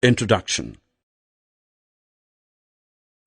Introduction.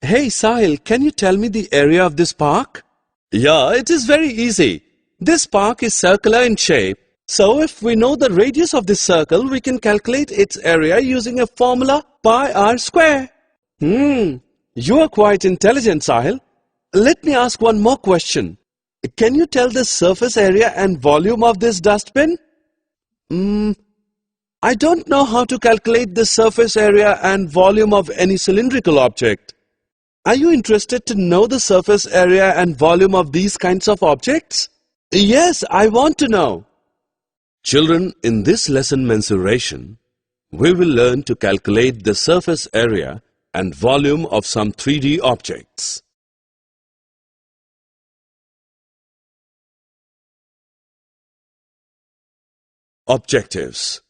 Hey Sahil, can you tell me the area of this park? Yeah, it is very easy. This park is circular in shape. So if we know the radius of this circle, we can calculate its area using a formula pi r square. You are quite intelligent, Sahil. Let me ask one more question. Can you tell the surface area and volume of this dustbin? I don't know how to calculate the surface area and volume of any cylindrical object. Are you interested to know the surface area and volume of these kinds of objects? Yes, I want to know. Children, in this lesson mensuration, we will learn to calculate the surface area and volume of some 3D objects. Objectives.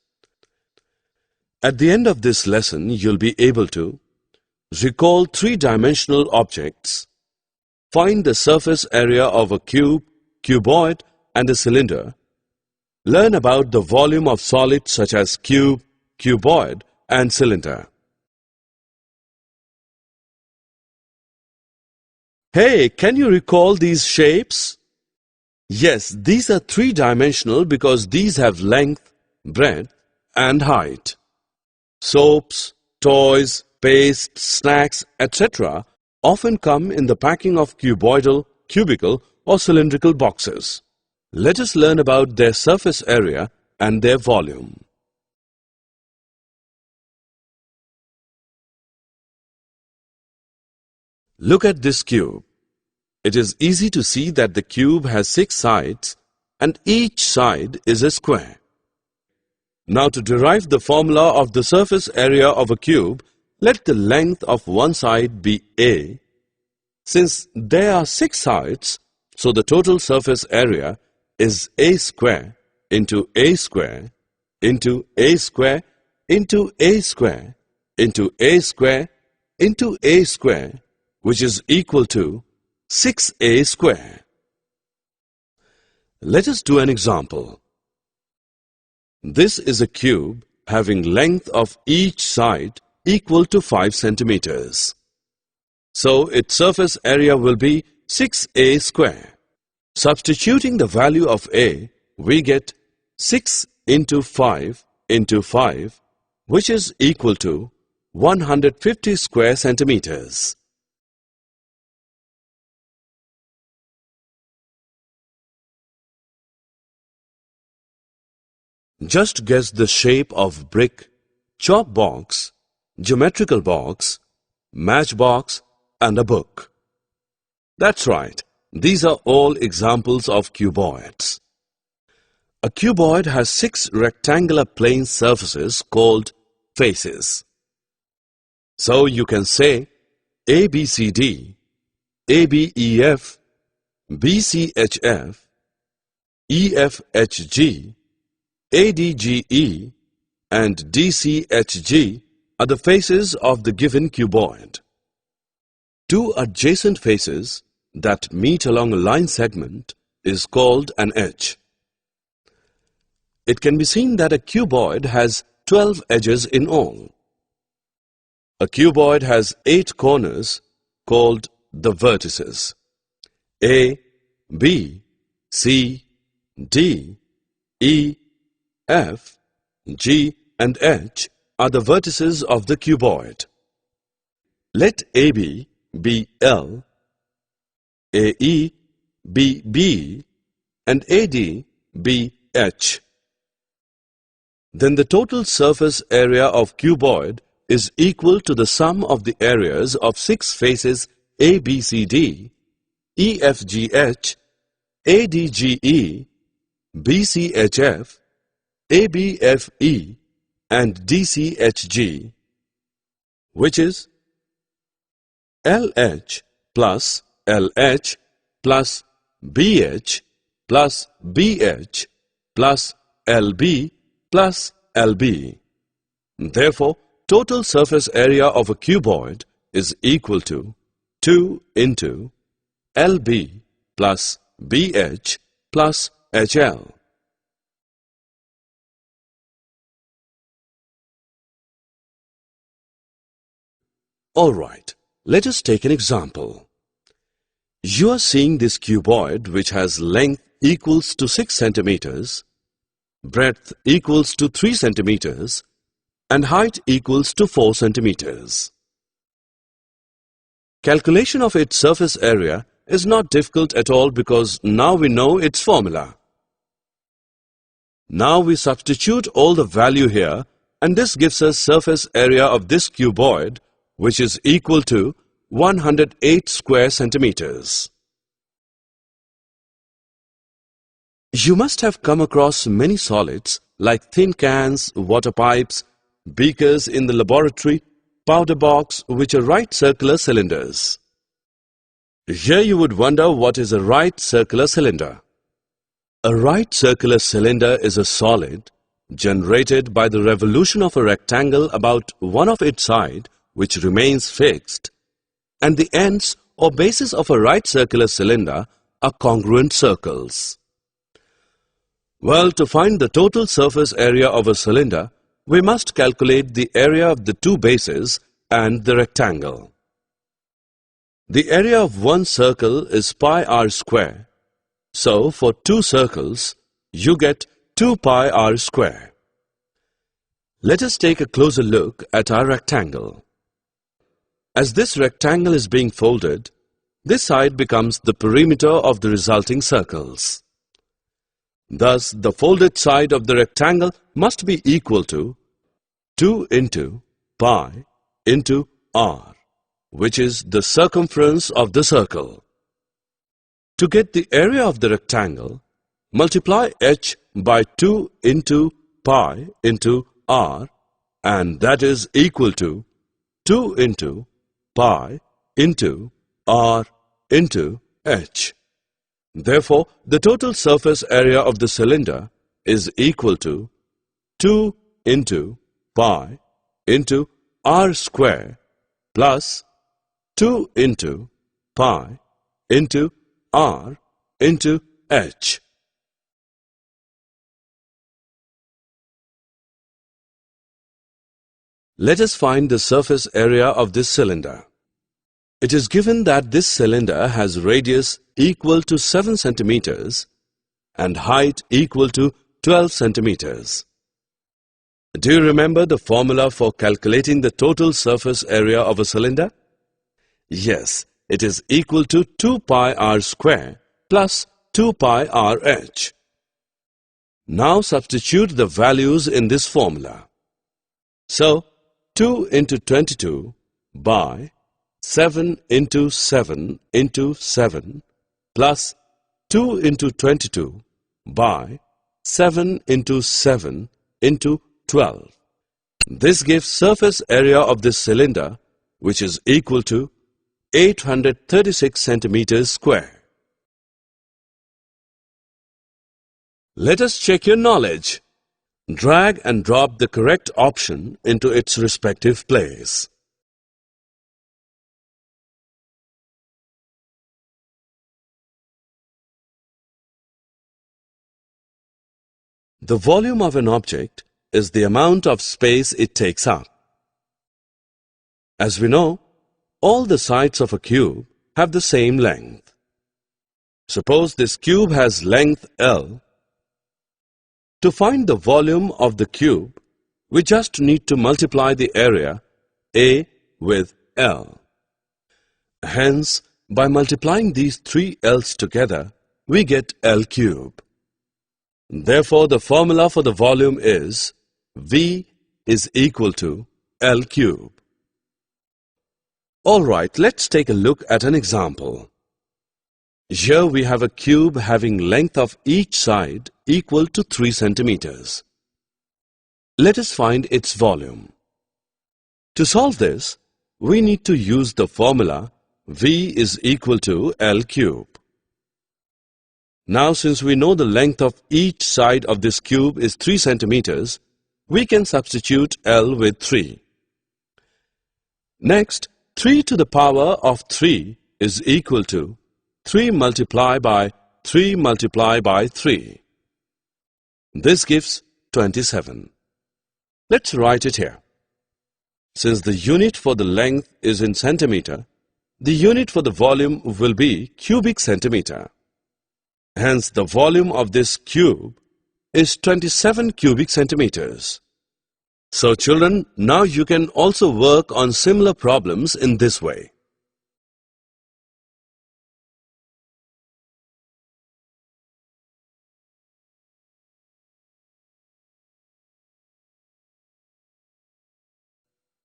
At the end of this lesson, you'll be able to recall three-dimensional objects, find the surface area of a cube, cuboid, and a cylinder, learn about the volume of solids such as cube, cuboid, and cylinder. Hey, can you recall these shapes? Yes, these are three-dimensional because these have length, breadth, and height. Soaps, toys, paste, snacks, etc. often come in the packing of cuboidal, cubical, or cylindrical boxes. Let us learn about their surface area and their volume. Look at this cube. It is easy to see that the cube has 6 sides and each side is a square. Now to derive the formula of the surface area of a cube, let the length of one side be A. Since there are 6 sides, so the total surface area is A square into A square into A square into A square into A square into A square, which is equal to 6A square. Let us do an example. This is a cube having length of each side equal to 5 centimeters. So its surface area will be 6A square. Substituting the value of A, we get 6 into 5 into 5, which is equal to 150 square centimeters. Just guess the shape of brick, chop box, geometrical box, matchbox, and a book. That's right. These are all examples of cuboids. A cuboid has 6 rectangular plane surfaces called faces. So you can say ABCD, ABEF, BCHF, EFHG, ADGE, and DCHG are the faces of the given cuboid. Two adjacent faces that meet along a line segment is called an edge. It can be seen that a cuboid has 12 edges in all. A cuboid has 8 corners called the vertices. A, B, C, D, E, F, G, and H are the vertices of the cuboid. Let AB be L, AE be B, and AD be H. Then the total surface area of cuboid is equal to the sum of the areas of 6 faces ABCD, EFGH, ADGE, BCHF, ABFE, and DCHG, which is LH plus LH plus BH plus BH plus LB plus LB. Therefore, total surface area of a cuboid is equal to 2 into LB plus BH plus HL. Alright, let us take an example. You are seeing this cuboid which has length equals to 6 centimeters, breadth equals to 3 centimeters, and height equals to 4 centimeters. Calculation of its surface area is not difficult at all because now we know its formula. Now we substitute all the value here and this gives us surface area of this cuboid which is equal to 108 square centimeters. You must have come across many solids like tin cans, water pipes, beakers in the laboratory, powder box which are right circular cylinders. Here you would wonder what is a right circular cylinder. A right circular cylinder is a solid generated by the revolution of a rectangle about one of its sides which remains fixed, and the ends or bases of a right circular cylinder are congruent circles. Well, to find the total surface area of a cylinder, we must calculate the area of the two bases and the rectangle. The area of one circle is pi r square. So, for two circles, you get 2 pi r square. Let us take a closer look at our rectangle. As this rectangle is being folded, this side becomes the perimeter of the resulting circles. Thus, the folded side of the rectangle must be equal to 2 into pi into r, which is the circumference of the circle. To get the area of the rectangle, multiply h by 2 into pi into r, and that is equal to 2 into pi into r into h. Therefore, the total surface area of the cylinder is equal to 2 into pi into r square plus 2 into pi into r into h. Let us find the surface area of this cylinder. It is given that this cylinder has radius equal to 7 centimeters and height equal to 12 centimeters. Do you remember the formula for calculating the total surface area of a cylinder? Yes, it is equal to 2 pi r square plus 2 pi r h. Now substitute the values in this formula. So, 2 into 22 by 7 into 7 into 7 plus 2 into 22 by 7 into 7 into 12. This gives surface area of this cylinder which is equal to 836 centimeters square. Let us check your knowledge. Drag and drop the correct option into its respective place. The volume of an object is the amount of space it takes up. As we know, all the sides of a cube have the same length. Suppose this cube has length L. To find the volume of the cube, we just need to multiply the area A with L. Hence, by multiplying these three L's together, we get L cube. Therefore, the formula for the volume is V is equal to L cube. Alright, let's take a look at an example. Here we have a cube having length of each side equal to 3 centimeters. Let us find its volume. To solve this, we need to use the formula V is equal to L cube. Now, since we know the length of each side of this cube is 3 centimeters, we can substitute L with 3. Next, 3 to the power of 3 is equal to 3 multiplied by 3 multiplied by 3. This gives 27. Let's write it here. Since the unit for the length is in centimeter, the unit for the volume will be cubic centimeter. Hence, the volume of this cube is 27 cubic centimeters. So children, now you can also work on similar problems in this way.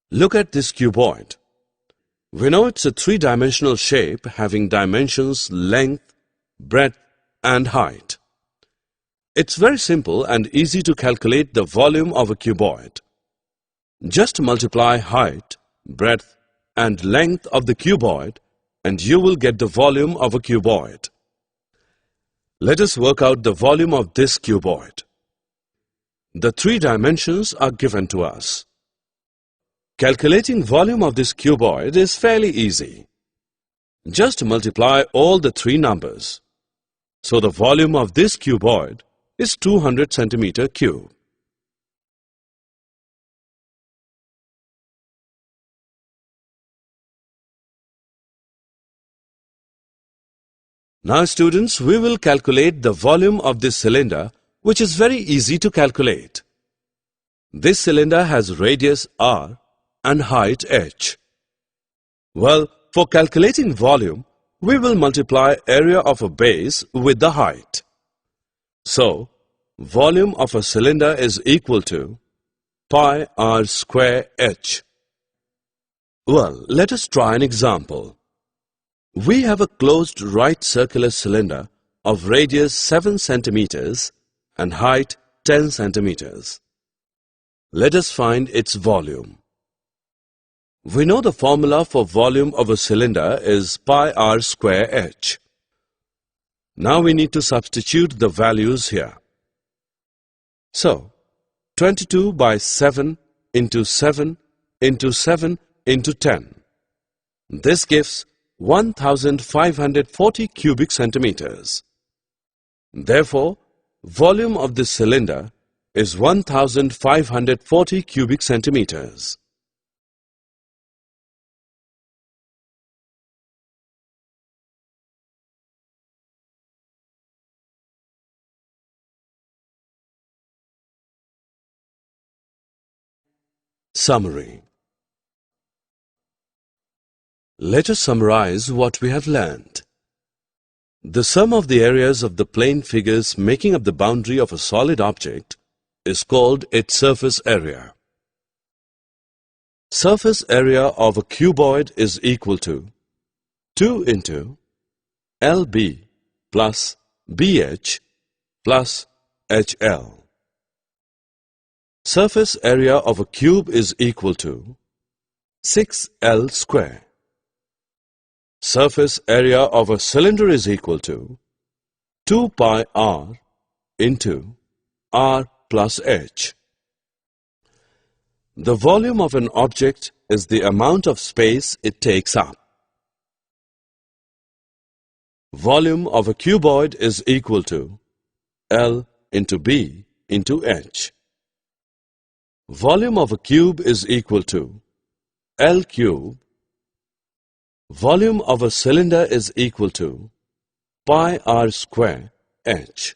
Look at this cuboid. We know it's a three-dimensional shape having dimensions length, breadth and height. It's very simple and easy to calculate the volume of a cuboid. Just multiply height, breadth and length of the cuboid and you will get the volume of a cuboid. Let us work out the volume of this cuboid. The three dimensions are given to us. Calculating volume of this cuboid is fairly easy. Just multiply all the three numbers. So the volume of this cuboid is 200 centimeter cube. Now students, we will calculate the volume of this cylinder, which is very easy to calculate. This cylinder has radius r and height h. Well, for calculating volume, we will multiply area of a base with the height. So, volume of a cylinder is equal to pi r square h. Well, let us try an example. We have a closed right circular cylinder of radius 7 centimeters and height 10 centimeters. Let us find its volume. We know the formula for volume of a cylinder is pi r square h. Now we need to substitute the values here. So, 22 by 7 into 7 into 7 into 10. This gives 1540 cubic centimeters. Therefore, volume of this cylinder is 1540 cubic centimeters. Summary. Let us summarize what we have learned. The sum of the areas of the plane figures making up the boundary of a solid object is called its surface area. Surface area of a cuboid is equal to 2 into LB plus BH plus HL. Surface area of a cube is equal to 6L square. Surface area of a cylinder is equal to 2 pi r into r plus h. The volume of an object is the amount of space it takes up. Volume of a cuboid is equal to L into B into H. Volume of a cube is equal to L cube. Volume of a cylinder is equal to pi r square h.